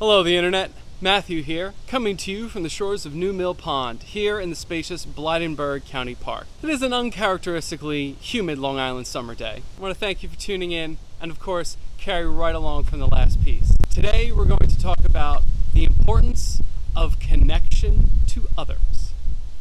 Hello, the internet. Matthew here, coming to you from the shores of New Mill Pond, here in the spacious Blydenburg County Park. It is an uncharacteristically humid Long Island summer day. I want to thank you for tuning in, and of course, carry right along from the last piece. Today, we're going to talk about the importance of connection to others.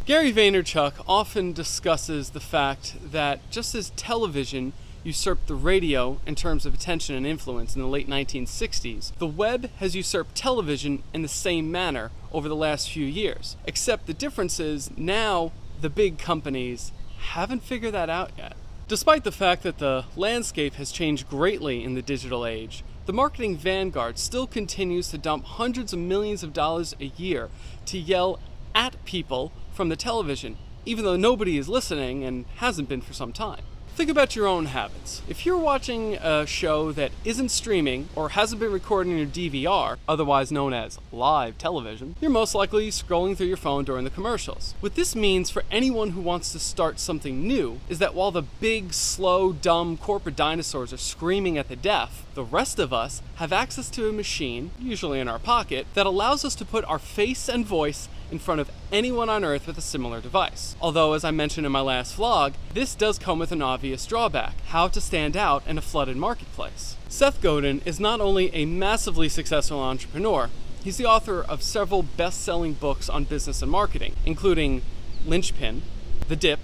Gary Vaynerchuck often discusses the fact that just as television usurped the radio in terms of attention and influence in the late 1960s, the web has usurped television in the same manner over the last few years. Except the difference is now the big companies haven't figured that out yet. Despite the fact that the landscape has changed greatly in the digital age, the marketing vanguard still continues to dump hundreds of millions of dollars a year to yell at people from the television, even though nobody is listening and hasn't been for some time. Think about your own habits. If you're watching a show that isn't streaming or hasn't been recorded in your DVR, otherwise known as live television, you're most likely scrolling through your phone during the commercials. What this means for anyone who wants to start something new is that while the big, slow, dumb corporate dinosaurs are screaming at the deaf, the rest of us have access to a machine, usually in our pocket, that allows us to put our face and voice in front of anyone on earth with a similar device. Although, as I mentioned in my last vlog, this does come with an obvious drawback: how to stand out in a flooded marketplace. Seth Godin is not only a massively successful entrepreneur, he's the author of several best-selling books on business and marketing, including Linchpin, The Dip,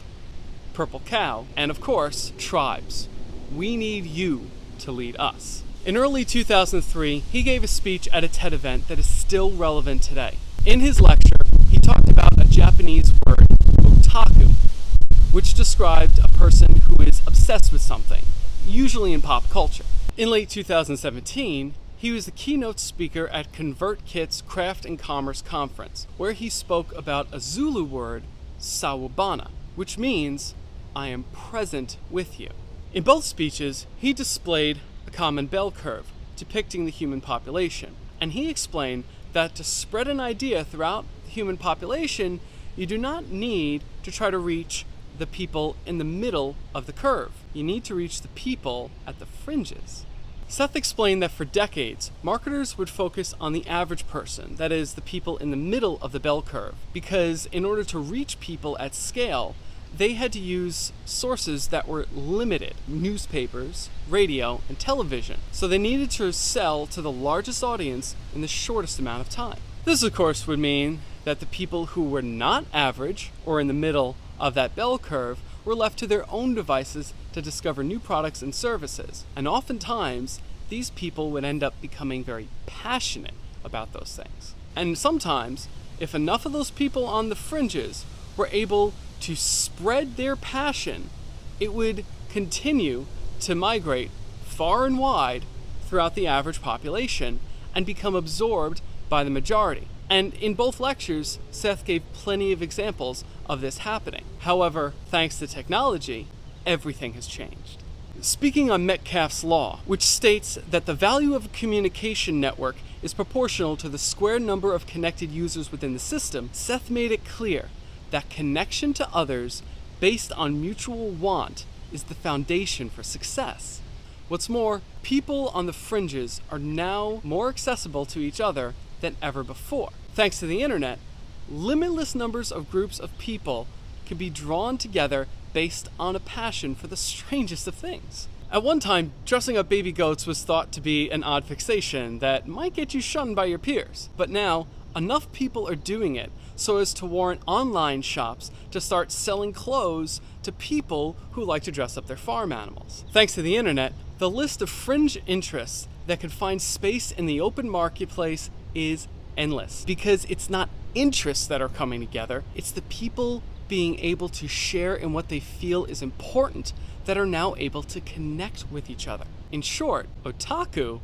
Purple Cow, and of course, Tribes. We need you to lead us. In early 2003, he gave a speech at a TED event that is still relevant today. In his lecture, he talked about a Japanese word, otaku, which described a person who is obsessed with something, usually in pop culture. In late 2017, he was the keynote speaker at ConvertKit's Craft and Commerce Conference, where he spoke about a Zulu word, sawubona, which means, I am present with you. In both speeches, he displayed a common bell curve depicting the human population, and he explained that to spread an idea throughout the human population, you do not need to try to reach the people in the middle of the curve. You need to reach the people at the fringes. Seth explained that for decades, marketers would focus on the average person, that is, the people in the middle of the bell curve, because in order to reach people at scale, they had to use sources that were limited: newspapers, radio, and television. So they needed to sell to the largest audience in the shortest amount of time. This, of course, would mean that the people who were not average or in the middle of that bell curve were left to their own devices to discover new products and services. And oftentimes, these people would end up becoming very passionate about those things. And sometimes, if enough of those people on the fringes were able to spread their passion, it would continue to migrate far and wide throughout the average population and become absorbed by the majority. And in both lectures, Seth gave plenty of examples of this happening. However, thanks to technology, everything has changed. Speaking on Metcalfe's law, which states that the value of a communication network is proportional to the square number of connected users within the system, Seth made it clear that connection to others based on mutual want is the foundation for success. What's more, people on the fringes are now more accessible to each other than ever before. Thanks to the internet, limitless numbers of groups of people can be drawn together based on a passion for the strangest of things. At one time, dressing up baby goats was thought to be an odd fixation that might get you shunned by your peers. But now, enough people are doing it so as to warrant online shops to start selling clothes to people who like to dress up their farm animals. Thanks to the internet, the list of fringe interests that could find space in the open marketplace is endless, because it's not interests that are coming together, it's the people being able to share in what they feel is important that are now able to connect with each other. In short, otaku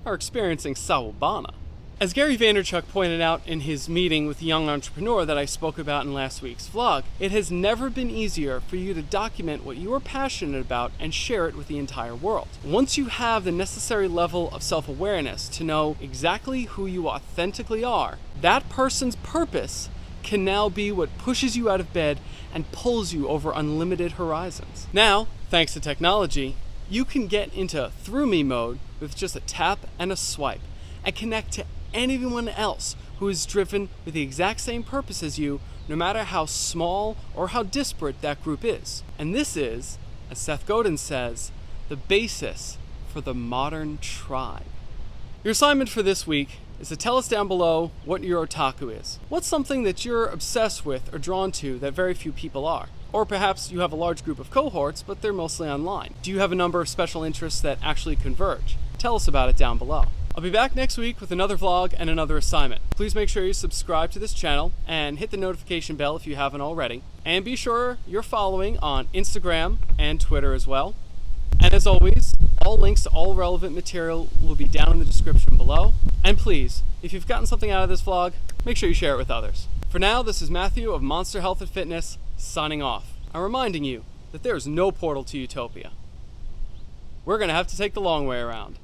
are experiencing sawubona. As Gary Vaynerchuck pointed out in his meeting with the young entrepreneur that I spoke about in last week's vlog, it has never been easier for you to document what you are passionate about and share it with the entire world. Once you have the necessary level of self-awareness to know exactly who you authentically are, that person's purpose can now be what pushes you out of bed and pulls you over unlimited horizons. Now, thanks to technology, you can get into through me mode with just a tap and a swipe and connect to anyone else who is driven with the exact same purpose as you, no matter how small or how disparate that group is. And this is, as Seth Godin says, the basis for the modern tribe. Your assignment for this week is to tell us down below what your otaku is. What's something that you're obsessed with or drawn to that very few people are? Or perhaps you have a large group of cohorts, but they're mostly online. Do you have a number of special interests that actually converge? Tell us about it down below. I'll be back next week with another vlog and another assignment. Please make sure you subscribe to this channel and hit the notification bell if you haven't already. And be sure you're following on Instagram and Twitter as well. And as always, all links to all relevant material will be down in the description below. And please, if you've gotten something out of this vlog, make sure you share it with others. For now, this is Matthew of Monster Health and Fitness signing off. I'm reminding you that there is no portal to utopia. We're going to have to take the long way around.